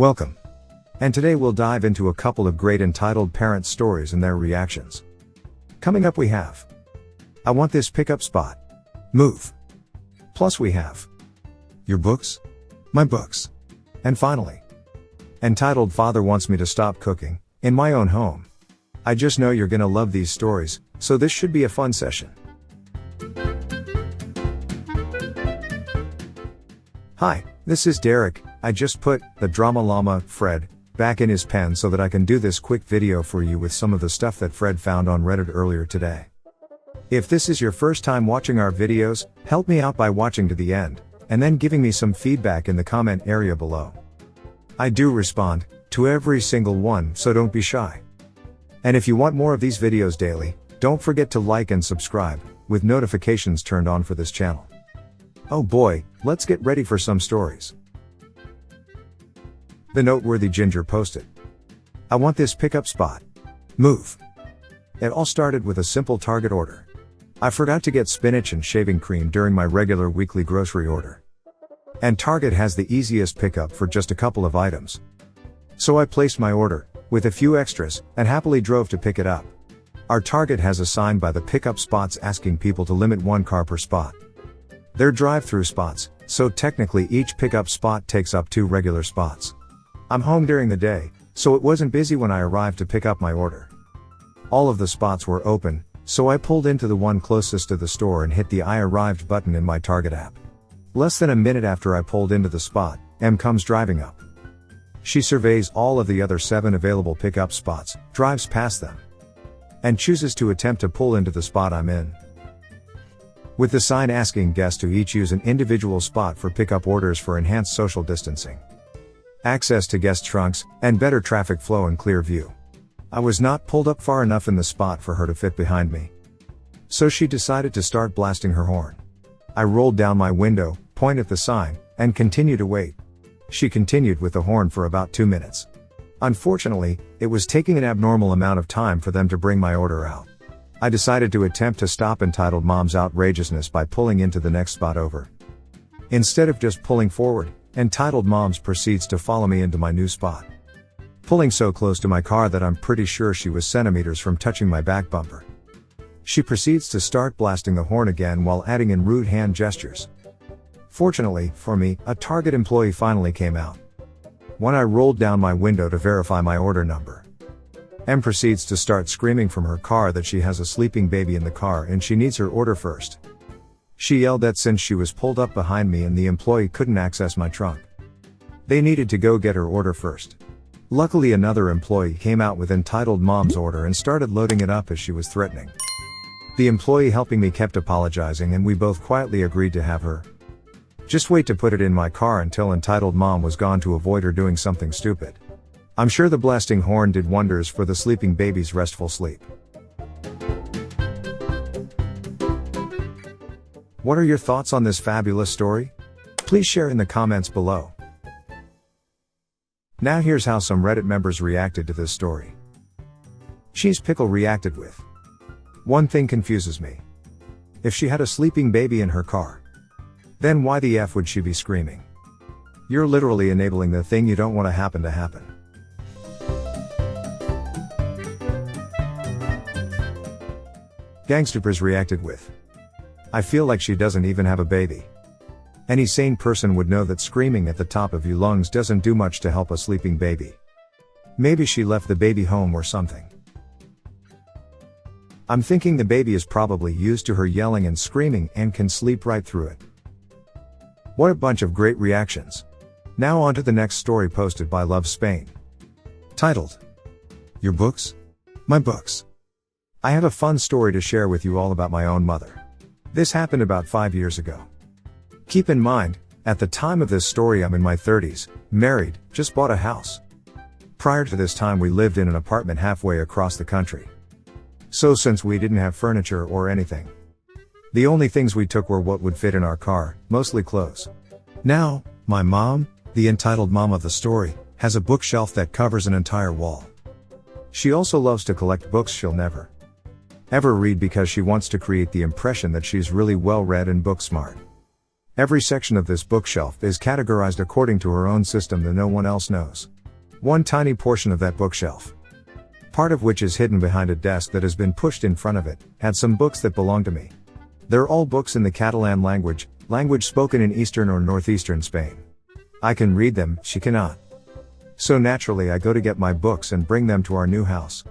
Welcome. And today we'll dive into a couple of great entitled parent stories and their reactions. Coming up we have I Want This Pickup Spot. Move. Plus we have Your Books? My Books. And finally, Entitled Father Wants Me to Stop Cooking in My Own Home. I just know you're gonna love these stories, so this should be a fun session. Hi, this is Derek. I just put the Drama Llama, Fred, back in his pen so that I can do this quick video for you with some of the stuff that Fred found on Reddit earlier today. If this is your first time watching our videos, help me out by watching to the end, and then giving me some feedback in the comment area below. I do respond to every single one, so don't be shy. And if you want more of these videos daily, don't forget to like and subscribe, with notifications turned on for this channel. Oh boy, let's get ready for some stories. The Noteworthy Ginger posted, I want this pickup spot. Move. It all started with a simple Target order. I forgot to get spinach and shaving cream during my regular weekly grocery order. And Target has the easiest pickup for just a couple of items. So I placed my order, with a few extras, and happily drove to pick it up. Our Target has a sign by the pickup spots asking people to limit one car per spot. They're drive-through spots, so technically each pickup spot takes up 2 regular spots. I'm home during the day, so it wasn't busy when I arrived to pick up my order. All of the spots were open, so I pulled into the one closest to the store and hit the I arrived button in my Target app. Less than a minute after I pulled into the spot, Em comes driving up. She surveys all of the other 7 available pickup spots, drives past them, and chooses to attempt to pull into the spot I'm in. With the sign asking guests to each use an individual spot for pickup orders for enhanced social distancing, access to guest trunks, and better traffic flow and clear view. I was not pulled up far enough in the spot for her to fit behind me. So she decided to start blasting her horn. I rolled down my window, pointed at the sign, and continued to wait. She continued with the horn for about 2 minutes. Unfortunately, it was taking an abnormal amount of time for them to bring my order out. I decided to attempt to stop Entitled Mom's outrageousness by pulling into the next spot over. Instead of just pulling forward, Entitled Moms proceeds to follow me into my new spot, pulling so close to my car that I'm pretty sure she was centimeters from touching my back bumper. She proceeds to start blasting the horn again while adding in rude hand gestures. Fortunately, for me, a Target employee finally came out. When I rolled down my window to verify my order number, Em proceeds to start screaming from her car that she has a sleeping baby in the car and she needs her order first. She yelled that since she was pulled up behind me and the employee couldn't access my trunk, they needed to go get her order first. Luckily another employee came out with Entitled Mom's order and started loading it up as she was threatening. The employee helping me kept apologizing and we both quietly agreed to have her just wait to put it in my car until Entitled Mom was gone to avoid her doing something stupid. I'm sure the blasting horn did wonders for the sleeping baby's restful sleep. What are your thoughts on this fabulous story? Please share in the comments below. Now here's how some Reddit members reacted to this story. Cheese Pickle reacted with, one thing confuses me. If she had a sleeping baby in her car, then why the F would she be screaming? You're literally enabling the thing you don't want to happen. Gangstupers reacted with, I feel like she doesn't even have a baby. Any sane person would know that screaming at the top of your lungs doesn't do much to help a sleeping baby. Maybe she left the baby home or something. I'm thinking the baby is probably used to her yelling and screaming and can sleep right through it. What a bunch of great reactions. Now on to the next story posted by Love Spain. Titled, Your Books? My Books. I have a fun story to share with you all about my own mother. This happened about 5 years ago. Keep in mind, at the time of this story I'm in my 30s, married, just bought a house. Prior to this time we lived in an apartment halfway across the country. So since we didn't have furniture or anything, the only things we took were what would fit in our car, mostly clothes. Now, my mom, the entitled mom of the story, has a bookshelf that covers an entire wall. She also loves to collect books she'll never ever read because she wants to create the impression that she's really well read and book smart. Every section of this bookshelf is categorized according to her own system that no one else knows. One tiny portion of that bookshelf, part of which is hidden behind a desk that has been pushed in front of it, had some books that belong to me. They're all books in the Catalan language spoken in eastern or northeastern Spain. I can read them, she cannot. So naturally I go to get my books and bring them to our new house.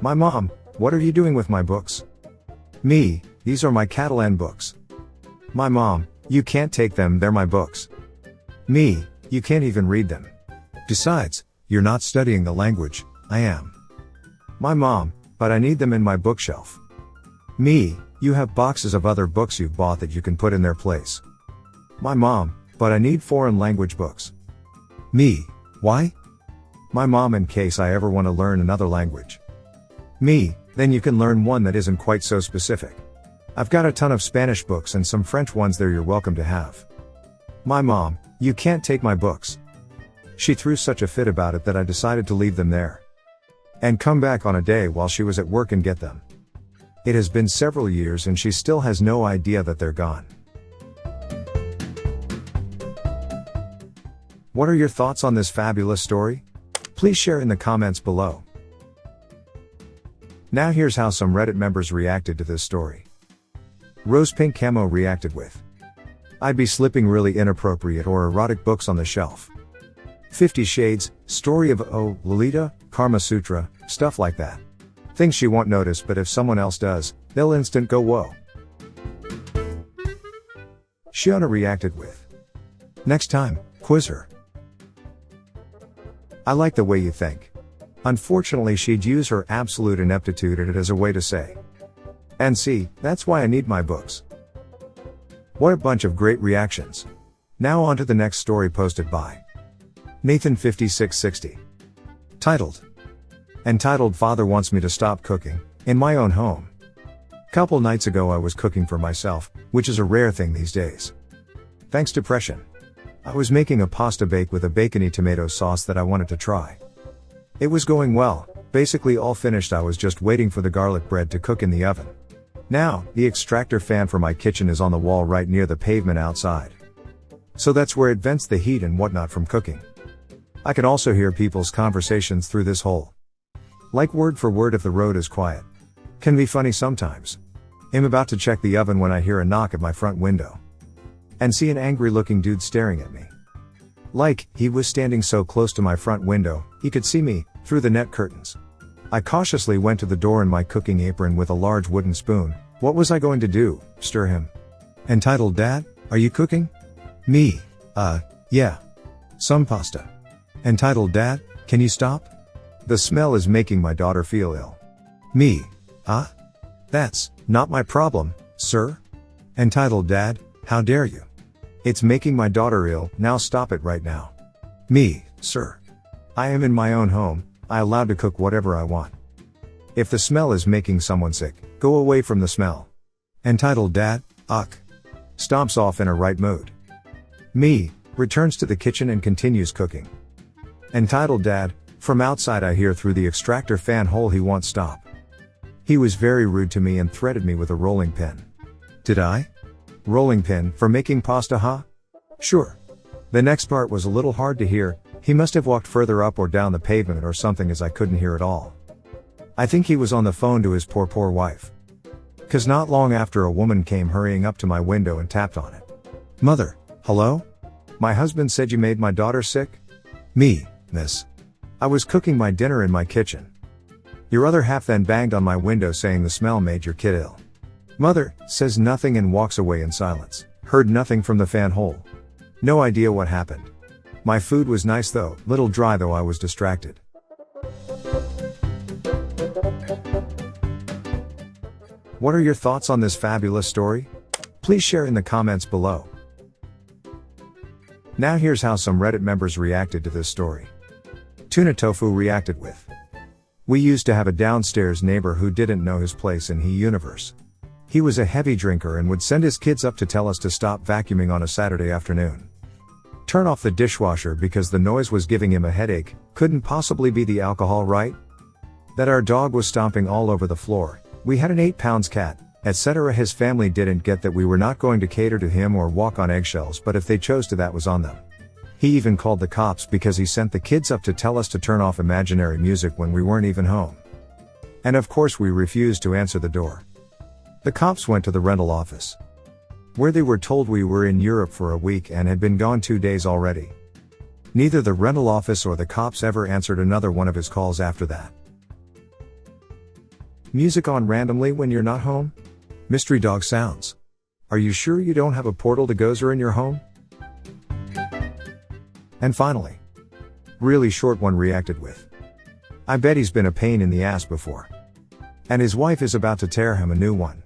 My mom, what are you doing with my books? Me, these are my Catalan books. My mom, you can't take them, they're my books. Me, you can't even read them. Besides, you're not studying the language, I am. My mom, but I need them in my bookshelf. Me, you have boxes of other books you've bought that you can put in their place. My mom, but I need foreign language books. Me, why? My mom, in case I ever want to learn another language. Me, then you can learn one that isn't quite so specific. I've got a ton of Spanish books and some French ones there you're welcome to have. My mom, you can't take my books. She threw such a fit about it that I decided to leave them there and come back on a day while she was at work and get them. It has been several years and she still has no idea that they're gone. What are your thoughts on this fabulous story? Please share in the comments below. Now here's how some Reddit members reacted to this story. Rose Pink Camo reacted with, I'd be slipping really inappropriate or erotic books on the shelf. 50 Shades, Story of Oh, Lolita, Karma Sutra, stuff like that. Things she won't notice, but if someone else does, they'll instant go whoa. Shiona reacted with, next time, quiz her. I like the way you think. Unfortunately she'd use her absolute ineptitude at it as a way to say, and see, that's why I need my books. What a bunch of great reactions. Now on to the next story posted by Nathan5660. Titled, Entitled Father Wants Me to Stop Cooking, in My Own Home. Couple nights ago I was cooking for myself, which is a rare thing these days. Thanks to depression. I was making a pasta bake with a bacony tomato sauce that I wanted to try. It was going well, basically all finished. I was just waiting for the garlic bread to cook in the oven. Now, the extractor fan for my kitchen is on the wall right near the pavement outside. So that's where it vents the heat and whatnot from cooking. I can also hear people's conversations through this hole. Like word for word if the road is quiet. Can be funny sometimes. I'm about to check the oven when I hear a knock at my front window. And see an angry looking dude staring at me. Like, he was standing so close to my front window, he could see me, through the net curtains. I cautiously went to the door in my cooking apron with a large wooden spoon. What was I going to do, stir him? Entitled Dad, are you cooking? Me, yeah. Some pasta. Entitled Dad, can you stop? The smell is making my daughter feel ill. Me, that's not my problem, sir. Entitled Dad, how dare you? It's making my daughter ill, now stop it right now. Me, sir. I am in my own home, I allowed to cook whatever I want. If the smell is making someone sick, go away from the smell. Entitled Dad, stomps off in a right mood. Me, returns to the kitchen and continues cooking. Entitled Dad, from outside I hear through the extractor fan hole he won't stop. He was very rude to me and threatened me with a rolling pin. Did I? Rolling pin, for making pasta, huh? Sure. The next part was a little hard to hear, he must have walked further up or down the pavement or something as I couldn't hear at all. I think he was on the phone to his poor wife. 'Cause not long after a woman came hurrying up to my window and tapped on it. Mother, hello? My husband said you made my daughter sick? Me, miss. I was cooking my dinner in my kitchen. Your other half then banged on my window saying the smell made your kid ill. Mother, says nothing and walks away in silence. Heard nothing from the fan hole. No idea what happened. My food was nice though, little dry though I was distracted. What are your thoughts on this fabulous story? Please share in the comments below. Now here's how some Reddit members reacted to this story. Tuna Tofu reacted with, we used to have a downstairs neighbor who didn't know his place in the universe. He was a heavy drinker and would send his kids up to tell us to stop vacuuming on a Saturday afternoon. Turn off the dishwasher because the noise was giving him a headache, couldn't possibly be the alcohol, right? That our dog was stomping all over the floor. We had an 8 pounds cat, etc. His family didn't get that we were not going to cater to him or walk on eggshells, but if they chose to, that was on them. He even called the cops because he sent the kids up to tell us to turn off imaginary music when we weren't even home. And of course we refused to answer the door. The cops went to the rental office, where they were told we were in Europe for a week and had been gone 2 days already. Neither the rental office or the cops ever answered another one of his calls after that. Music on randomly when you're not home? Mystery dog sounds. Are you sure you don't have a portal to Gozer in your home? And finally, really short one reacted with, I bet he's been a pain in the ass before. And his wife is about to tear him a new one.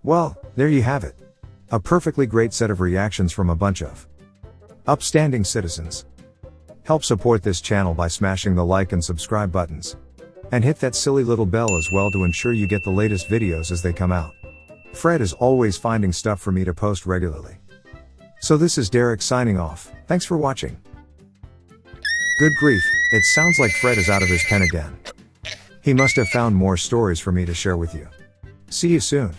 Well, there you have it. A perfectly great set of reactions from a bunch of upstanding citizens. Help support this channel by smashing the like and subscribe buttons. And hit that silly little bell as well to ensure you get the latest videos as they come out. Fred is always finding stuff for me to post regularly. So this is Derek signing off. Thanks for watching. Good grief, it sounds like Fred is out of his pen again. He must have found more stories for me to share with you. See you soon.